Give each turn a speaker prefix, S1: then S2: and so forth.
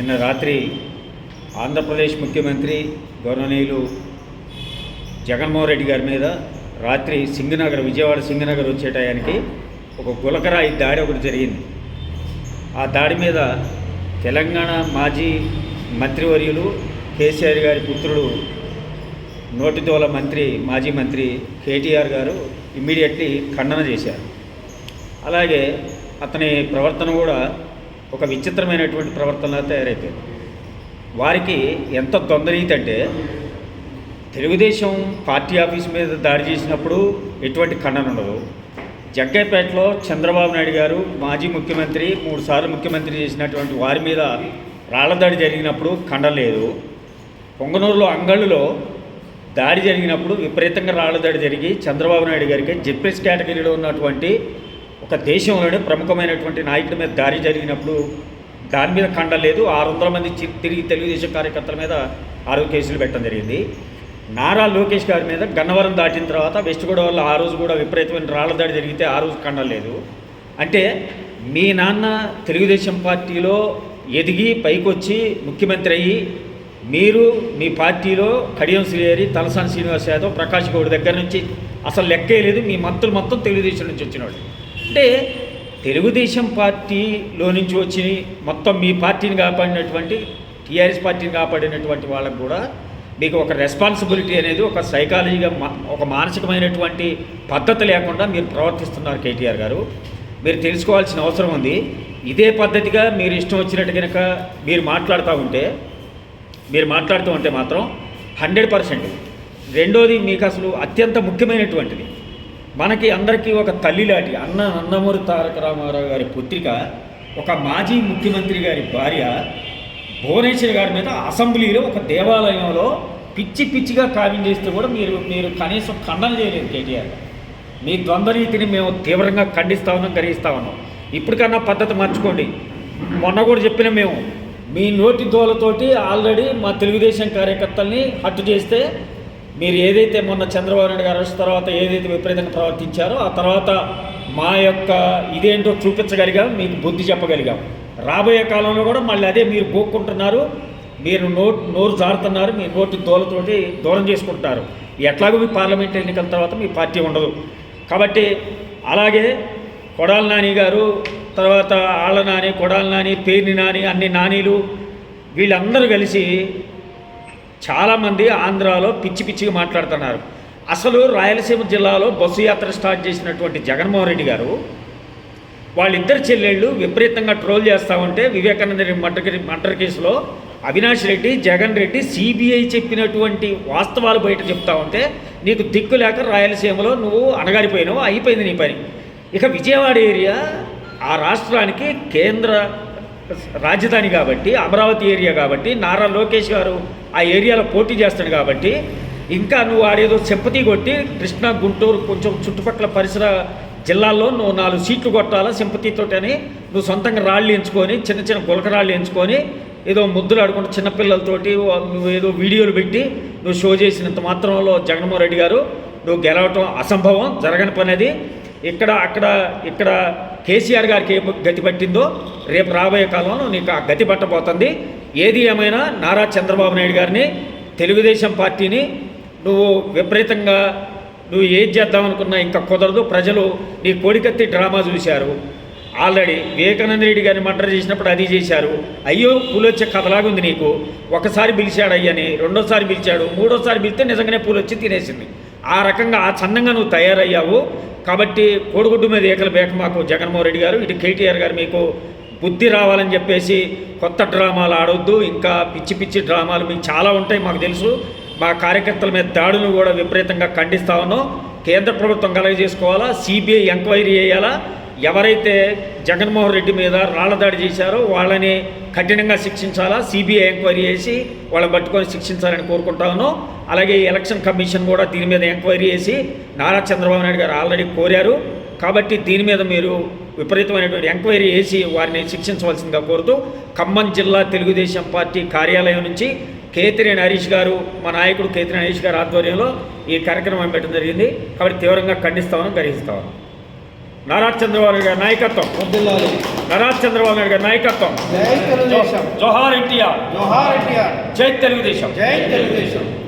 S1: నిన్న రాత్రి ఆంధ్రప్రదేశ్ ముఖ్యమంత్రి గౌరవనీయులు జగన్మోహన్ రెడ్డి గారి మీద రాత్రి సింగనగర్ విజయవాడ సింగనగర్ వచ్చే టయానికి ఒక గులకరాయి దాడి ఒకటి జరిగింది. ఆ దాడి మీద తెలంగాణ మాజీ మంత్రివర్యులు కేసీఆర్ గారి పుత్రుడు నోటిదోల మంత్రి మాజీ మంత్రి కేటీఆర్ గారు ఇమ్మీడియట్లీ ఖండన చేశారు. అలాగే అతని ప్రవర్తన కూడా ఒక విచిత్రమైనటువంటి ప్రవర్తనలా తయారైపోయింది. వారికి ఎంత దొందరీతి అంటే తెలుగుదేశం పార్టీ ఆఫీస్ మీద దాడి చేసినప్పుడు ఎటువంటి ఖండన ఉండదు. జగ్గైపేటలో చంద్రబాబు నాయుడు గారు మాజీ ముఖ్యమంత్రి 3 సార్లు ముఖ్యమంత్రి చేసినటువంటి వారి మీద రాళ్లదాడి జరిగినప్పుడు ఖండన లేదు. పొంగనూరులో అంగళ్ళులో దాడి జరిగినప్పుడు విపరీతంగా రాళ్లదాడి జరిగి చంద్రబాబు నాయుడు గారికి జెడ్పీఎస్ కేటగిరీలో ఉన్నటువంటి ఒక దేశంలోనే ప్రముఖమైనటువంటి నాయకుడి మీద దాడి జరిగినప్పుడు దాని మీద ఖండన లేదు. 600 మంది తిరిగి తెలుగుదేశం కార్యకర్తల మీద 6 కేసులు పెట్టడం జరిగింది. నారా లోకేష్ గారి మీద గన్నవరం దాటిన తర్వాత వెస్ట్ గోదావరిలో ఆ రోజు కూడా విపరీతమైన రాళ్ల దాడి జరిగితే ఆ రోజు ఖండన లేదు. అంటే మీ నాన్న తెలుగుదేశం పార్టీలో ఎదిగి పైకొచ్చి ముఖ్యమంత్రి అయ్యి మీరు మీ పార్టీలో కడియం శ్రీహరి, తలసాని శ్రీనివాస్ యాదవ్, ప్రకాష్ గౌడ్ దగ్గర నుంచి అసలు లెక్కే లేదు. మీ మంత్రులు మొత్తం తెలుగుదేశం నుంచి వచ్చినవాళ్ళు. అంటే తెలుగుదేశం పార్టీలో నుంచి వచ్చి మొత్తం మీ పార్టీని కాపాడినటువంటి టీఆర్ఎస్ పార్టీని కాపాడినటువంటి వాళ్ళకు కూడా మీకు ఒక రెస్పాన్సిబిలిటీ అనేది ఒక సైకాలజీగా ఒక మానసికమైనటువంటి పద్ధతి లేకుండా మీరు ప్రవర్తిస్తున్నారు కేటీఆర్ గారు. మీరు తెలుసుకోవాల్సిన అవసరం ఉంది. ఇదే పద్ధతిగా మీరు ఇష్టం వచ్చినట్టు కనుక మీరు మాట్లాడుతూ ఉంటే మాత్రం 100%. రెండోది మీకు అసలు అత్యంత ముఖ్యమైనటువంటిది, మనకి అందరికీ ఒక తల్లిలాంటి నందమూరి తారక రామారావు గారి పుత్రిక, ఒక మాజీ ముఖ్యమంత్రి గారి భార్య భువనేశ్వర్ గారి మీద అసెంబ్లీలో ఒక దేవాలయంలో పిచ్చిగా కావ్యం చేస్తే కూడా మీరు కనీసం ఖండన చేయలేదు కేటీఆర్ గారు. మీ ద్వంద్వనీతిని మేము తీవ్రంగా ఖండిస్తూ ఉన్నాం, గ్రహిస్తూ ఉన్నాం. ఇప్పటికన్నా పద్ధతి మార్చుకోండి. మొన్న కూడా చెప్పిన మేము మీ నోటి దోలతోటి ఆల్రెడీ మా తెలుగుదేశం కార్యకర్తల్ని హత్య చేస్తే మీరు ఏదైతే మొన్న చంద్రబాబు నాయుడు గారు వచ్చిన తర్వాత ఏదైతే విపరీతంగా ప్రవర్తించారో ఆ తర్వాత మా యొక్క ఇదేంటో చూపించగలిగాం, మీకు బుద్ధి చెప్పగలిగాం. రాబోయే కాలంలో కూడా మళ్ళీ అదే మీరు పోక్కుంటున్నారు, మీరు నోరు జారుతున్నారు, మీ నోటి దోలతోటి దూరం చేసుకుంటున్నారు. ఎట్లాగో మీ పార్లమెంట్ ఎన్నికల తర్వాత మీ పార్టీ ఉండదు. కాబట్టి అలాగే కొడాలి నాని గారు, తర్వాత ఆళ్ళ నాని, కొడాలి నాని, పేర్ని నాని, అన్ని నానీలు వీళ్ళందరూ కలిసి చాలామంది ఆంధ్రాలో పిచ్చిగా మాట్లాడుతున్నారు. అసలు రాయలసీమ జిల్లాలో బస్సు యాత్ర స్టార్ట్ చేసినటువంటి జగన్మోహన్ రెడ్డి గారు వాళ్ళిద్దరు చెల్లెళ్ళు విపరీతంగా ట్రోల్ చేస్తూ ఉంటే వివేకానంద రెడ్డి మర్డర్ కేసులో అవినాష్ రెడ్డి, జగన్ రెడ్డి సిబిఐ చెప్పినటువంటి వాస్తవాలు బయట చెప్తా ఉంటే నీకు దిక్కు లేక రాయలసీమలో నువ్వు అణగారిపోయినావు, అయిపోయింది నీ పని. ఇక విజయవాడ ఏరియా ఆ రాష్ట్రానికి కేంద్ర రాజధాని కాబట్టి, అమరావతి ఏరియా కాబట్టి, నారా లోకేష్ గారు ఆ ఏరియాలో పోటీ చేస్తాడు కాబట్టి ఇంకా నువ్వు ఆడేదో సింపతి కొట్టి కృష్ణా, గుంటూరు కొంచెం చుట్టుపక్కల పరిసర జిల్లాల్లో నువ్వు 4 సీట్లు కొట్టాలా సింపతితోటని నువ్వు సొంతంగా రాళ్ళు ఎంచుకొని చిన్న గులకరాళ్ళు ఎంచుకొని ఏదో ముద్దులు ఆడుకుంటూ చిన్నపిల్లలతోటి నువ్వు ఏదో వీడియోలు పెట్టి నువ్వు షో చేసినంత మాత్రంలో జగన్మోహన్ రెడ్డి గారు నువ్వు గెలవటం అసంభవం, జరగని పని అది. ఇక్కడ కేసీఆర్ గారికి ఏ గతి పట్టిందో రేపు రాబోయే కాలంలో నీకు ఆ గతి పట్టబోతుంది. ఏది ఏమైనా నారా చంద్రబాబు నాయుడు గారిని, తెలుగుదేశం పార్టీని నువ్వు విపరీతంగా నువ్వు ఏం చేద్దామనుకున్నా ఇంకా కుదరదు. ప్రజలు నీ కోడికత్తి డ్రామా చూశారు. ఆల్రెడీ వివేకానంద రెడ్డి గారిని మర్డర్ చేసినప్పుడు అది చేశారు. అయ్యో పూలొచ్చే కథలాగుంది నీకు. ఒకసారి పిలిచాడు అయ్యని, రెండోసారి పిలిచాడు, మూడోసారి పిలిస్తే నిజంగానే పూలొచ్చి తినేసింది. ఆ రకంగా ఆ చందంగా నువ్వు తయారయ్యావు. కాబట్టి కోడిగుడ్డు మీద ఏకల బేక మాకు జగన్మోహన్ రెడ్డి గారు, ఇటు కేటీఆర్ గారు మీకు బుద్ధి రావాలని చెప్పేసి కొత్త డ్రామాలు ఆడొద్దు. ఇంకా పిచ్చి డ్రామాలు మీకు చాలా ఉంటాయి, మాకు తెలుసు. మా కార్యకర్తల మీద దాడులు కూడా విపరీతంగా ఖండిస్తా ఉన్నాం. కేంద్ర ప్రభుత్వం కలగజేసుకోవాలా, సిబిఐ ఎంక్వైరీ చేయాలా. ఎవరైతే జగన్మోహన్ రెడ్డి మీద రాళ్లదాడి చేశారో వాళ్ళని కఠినంగా శిక్షించాలా, సిబిఐ ఎంక్వైరీ చేసి వాళ్ళని పట్టుకొని శిక్షించాలని కోరుకుంటా ఉన్నాం. అలాగే ఎలక్షన్ కమిషన్ కూడా దీని మీద ఎంక్వైరీ చేసి నారా చంద్రబాబు నాయుడు గారు ఆల్రెడీ కోరారు. కాబట్టి దీని మీద మీరు విపరీతమైనటువంటి ఎంక్వైరీ చేసి వారిని శిక్షించవలసిందిగా కోరుతూ ఖమ్మం జిల్లా తెలుగుదేశం పార్టీ కార్యాలయం నుంచి కేతినేని హరీష్ గారు, మా నాయకుడు కేతినేని హరీష్ గారు ఆధ్వర్యంలో ఈ కార్యక్రమం పెట్టడం జరిగింది. కాబట్టి తీవ్రంగా ఖండిస్తామని గ్రహిస్తామని. నారా చంద్రబాబు నాయుడు గారి నాయకత్వం,
S2: వర్ధిల్లాలి.
S1: నారా చంద్రబాబు నాయుడు గారి నాయకత్వం.
S2: జై తెలుగుదేశం.
S1: జోహార్ ఎన్టీఆర్.
S2: జోహార్ ఎన్టీఆర్.
S1: జై తెలుగుదేశం.
S2: జై తెలుగుదేశం.